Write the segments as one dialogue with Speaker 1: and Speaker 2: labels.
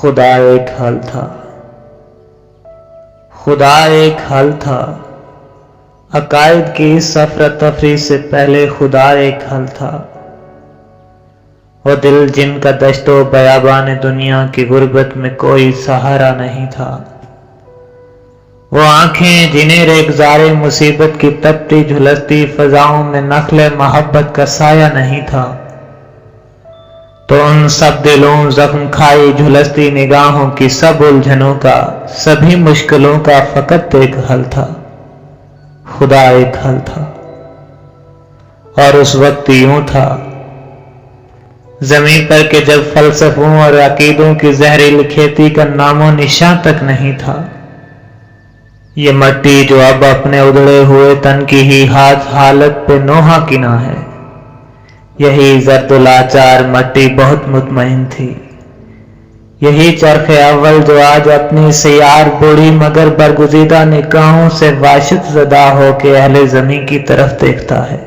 Speaker 1: خدا ایک حل تھا، خدا ایک حل تھا، عقائد کی اس افراتفری سے پہلے خدا ایک حل تھا۔ وہ دل جن کا دشت و بیابان دنیا کی غربت میں کوئی سہارا نہیں تھا، وہ آنکھیں جنہیں ریگزار مصیبت کی تپتی جھلستی فضاؤں میں نخل محبت کا سایہ نہیں تھا، تو ان سب دلوں زخم کھائی جھلستی نگاہوں کی سب الجھنوں کا، سبھی مشکلوں کا فقط ایک حل تھا، خدا ایک حل تھا۔ اور اس وقت یوں تھا زمین پر کہ جب فلسفوں اور عقیدوں کی زہریلی کھیتی کا نام و نشان تک نہیں تھا، یہ مٹی جو اب اپنے ادھڑے ہوئے تن کی ہی حالت پہ نوحہ کنا ہے، یہی زرد لاچار مٹی بہت مطمئن تھی، یہی چرخ اول جو آج اپنی سیار بوڑھی مگر برگزیدہ نگاہوں سے وحشت زدہ ہو کے اہل زمین کی طرف دیکھتا ہے۔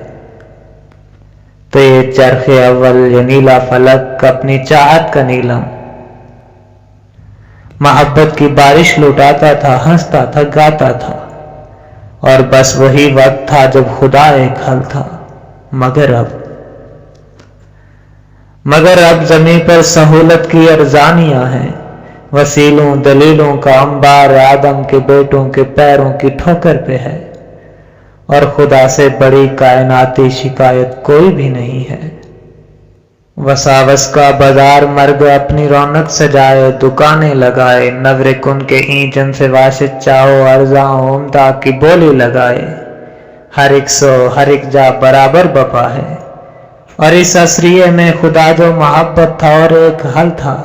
Speaker 1: تو یہ چرخ اول یہ نیلا فلک اپنی چاہت کا نیلم محبت کی بارش لوٹاتا تھا، ہنستا تھا، گاتا تھا، اور بس وہی وقت تھا جب خدا ایک حل تھا۔ مگر اب زمین پر سہولت کی ارزانیاں ہیں، وسیلوں دلیلوں کا انبار آدم کے بیٹوں کے پیروں کی ٹھوکر پہ ہے، اور خدا سے بڑی کائناتی شکایت کوئی بھی نہیں ہے۔ وساوس کا بازار مرگ اپنی رونق سجائے، دکانیں لگائے، نور کن کے اینجن سے واشت چاہو ارزاں عمدہ کی بولی لگائے، ہر ایک سو ہر ایک جا برابر بپا ہے، اور اس عصریے میں خدا جو محبت تھا اور ایک حل تھا،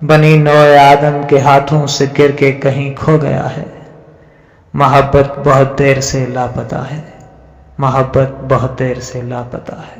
Speaker 1: بنی نوع آدم کے ہاتھوں سے گر کے کہیں کھو گیا ہے۔ محبت بہت دیر سے لاپتہ ہے، محبت بہت دیر سے لاپتہ ہے۔